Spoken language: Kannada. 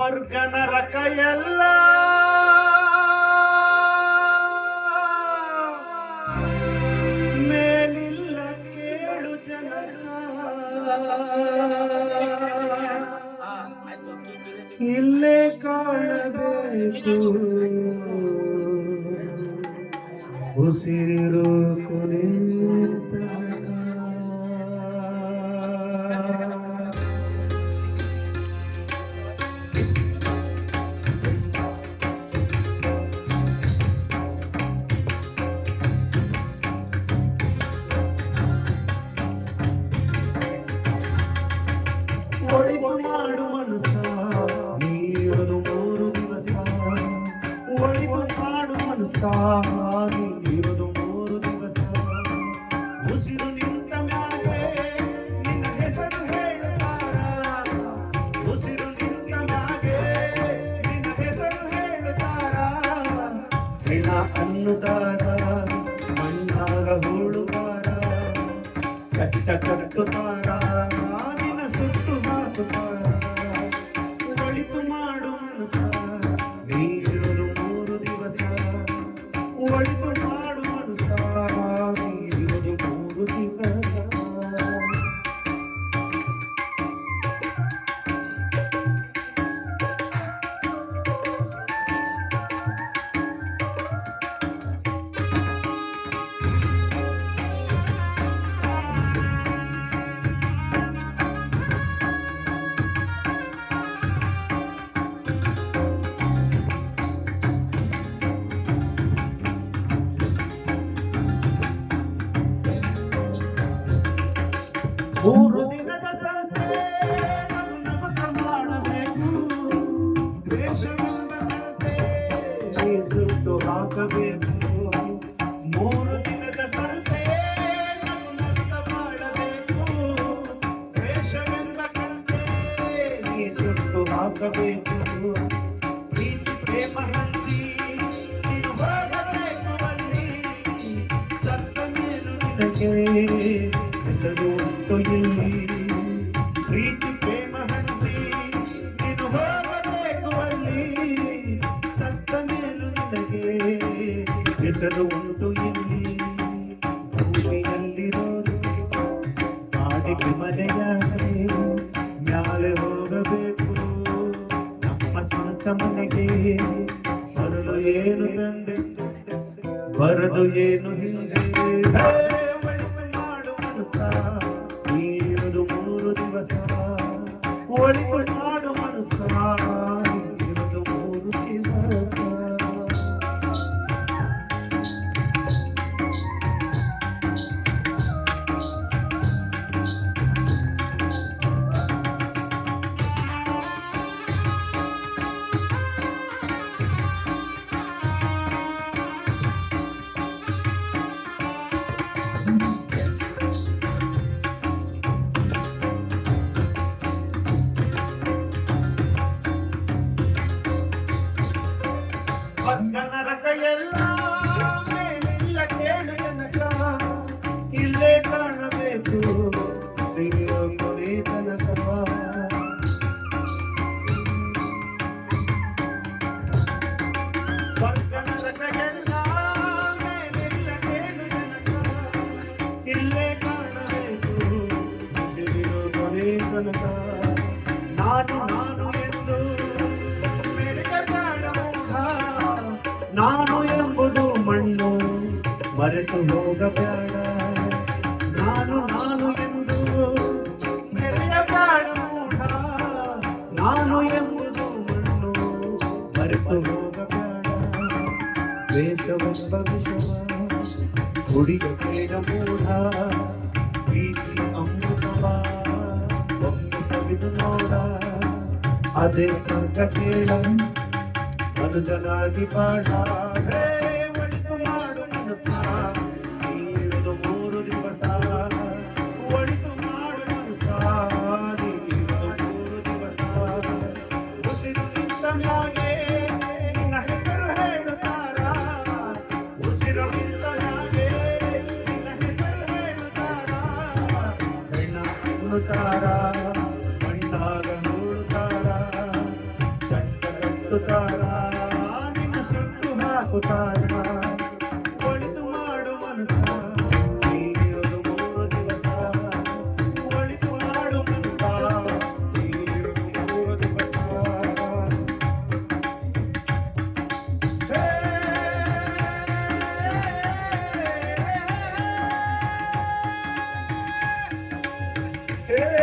ಸ್ವರ್ಗ ನರಕ ಎಲ್ಲ ಮೇಲಿಲ್ಲ ಕೇಳು ಜನಕ ಇಲ್ಲೇ ಕಾಣಬೇಕು ಉಸಿರು ಕೊನೆ ಒಳಿತು ಮಾಡು ಮನಸ ನೀರದು 3 ದಿವಸ ಒಳಿತು ಮಾಡು ಮನಸ ನೀರದು 3 ದಿವಸ ಉಸಿರು ನಿಂತ ಮ್ಯಾಗೆ ನಿನ್ನ ಹೆಸರು ಹೇಳುತ್ತಾರ ಉಸಿರು ನಿಂತ ಮ್ಯಾಗೆ ನಿನ್ನ ಹೆಸರು ಹೇಳುತ್ತಾರ ಹೆಣ ಅನ್ನುತ್ತಾರ ಮಣ್ಣಾಗ ಹೂಳುತ್ತಾರ ಕಟ್ಟ ಕಟ್ಟುತ್ತಾರ ಒಳಿತು ಮಾಡು ಮನಸ ನೀರದು 3 ದಿವಸ ಒಳಿತು ಮಾಡು ಮನಸ ನೀರದು 3 ದಿವಸ ಮೂರು ದಿನದ ಸಂತೆ ನಗುತ್ತ ಮಾಡಬೇಕು ದ್ವೇಷವೆಂಬಂತೆ ಸುಟ್ಟು ಹಾಕಬೇಕು 3 ದಿನದ ಸಂತೆ ನಗುತ್ತ ಮಾಡಬೇಕು ದ್ವೇಷವೆಂಬಂತೆ ಸುಟ್ಟು ಹಾಕಬೇಕು ಪ್ರೀತಿ ಪ್ರೇಮ ಹಂಚಿ ನೀನು ಹೋಗಬೇಕು ಅಲ್ಲಿ ಸತ್ತ ಮೇಲೂ ನಿನಗೆ ಹೆಸರು ಉಂಟು ಇಲ್ಲಿ ಪ್ರೀತಿ ಪ್ರೇಮ ಹಂಚಿ ನೀನು ಹೋಗಬೇಕು ಅಲ್ಲಿ ಸತ್ತ ಮೇಲೂ ನಿನಗೆ ಹೆಸರು ಉಂಟು ಇಲ್ಲಿ ಭೂಮಿಯಲ್ಲಿರೋದು ಕಾಡಿಗೆ ಮನೆಯಾದರೆ ಮ್ಯಾಲೆ ಹೋಗಬೇಕು ನಮ್ಮ ಸ್ವಂತ ಮನೆಗೆ ಬರಲು ಏನು ತಂದೆ ಬರದು ಏನು ಹಿಂದೆ ನೀರದು 3 ದಿವಸ ಒಳಿತು ಮಾಡು ಮನಸ ನೀರದು 3 ದಿವಸ ಸ್ವರ್ಗ ನರಕ ಎಲ್ಲ ಮೇಲಿಲ್ಲ ಕೇಳು ಜನಕ ಇಲ್ಲೇ ಕಾಣಬೇಕು ಸಿರಿಯ ಕೊನೆ ತನಕ ಸ್ವರ್ಗ ನರಕ ಎಲ್ಲ ಮೇಲಿಲ್ಲ ಕೇಳು ಜನಕ ಇಲ್ಲೇ ಕಾಣಬೇಕು ಸಿರಿಯ ಕೊನೆ ತನಕ ನಾನು ನಾನು ಎಂದು ನಾನು ಎಂಬುದು ಮಣ್ಣು ಮರೆತು ಹೋಗಬೇಡ ನಾನು ನಾನು ಎಂದು ಮೆರೆಯಬೇಡ ಮೂಢ ನಾನು ಎಂಬುದು ಮಣ್ಣು ಮರೆತು ಹೋಗಬೇಡ ವೇಷವೆಂಬ ವಿಷವ ಕುಡಿಯಬೇಡ ಮೂಢ ಪ್ರೀತಿ ಅಮೃತವ ಒಮ್ಮೆ ಸವಿದು ನೋಡ ಅದೇ ಸ್ವರ್ಗ ಕೇಳ ಮನುಜನಾಗಿ ಬಾಳ ಒಳಿತು ಮಾಡು ಮನಸ ನೀರದು 3 ದಿವಸ ಒಳಿತು ಮಾಡು ಮನಸ ನೀರದು 3 ದಿವಸ ಉಸಿರು ನಿಂತ ಮ್ಯಾಗೆ ನಿನ್ನ ಹೆಸರು ಹೇಳುತ್ತಾರ ಉಸಿರು ನಿಂತ ಮ್ಯಾಗೆ ನಿನ್ನ ಹೆಸರು ಹೇಳುತ್ತಾರ ಹೆಣ್ಣ ಅನ್ನುತ್ತಾರ ಮಣ್ಣಾಗ ನೋಡುತ್ತಾರ ಸುತ್ತಾರ ನಿನ್ನ ಸುಟ್ಟು ಹಾಕುತ್ತಾರ ಒಳಿತು ಮಾಡು ಮನಸ್ಸ ನೀನಿರೋದು 3 ದಿವಸ ಒಳಿತು ಮಾಡು ಮನಸ್ಸ ನೀನಿರೋದು 3 ದಿವಸ ಹೇ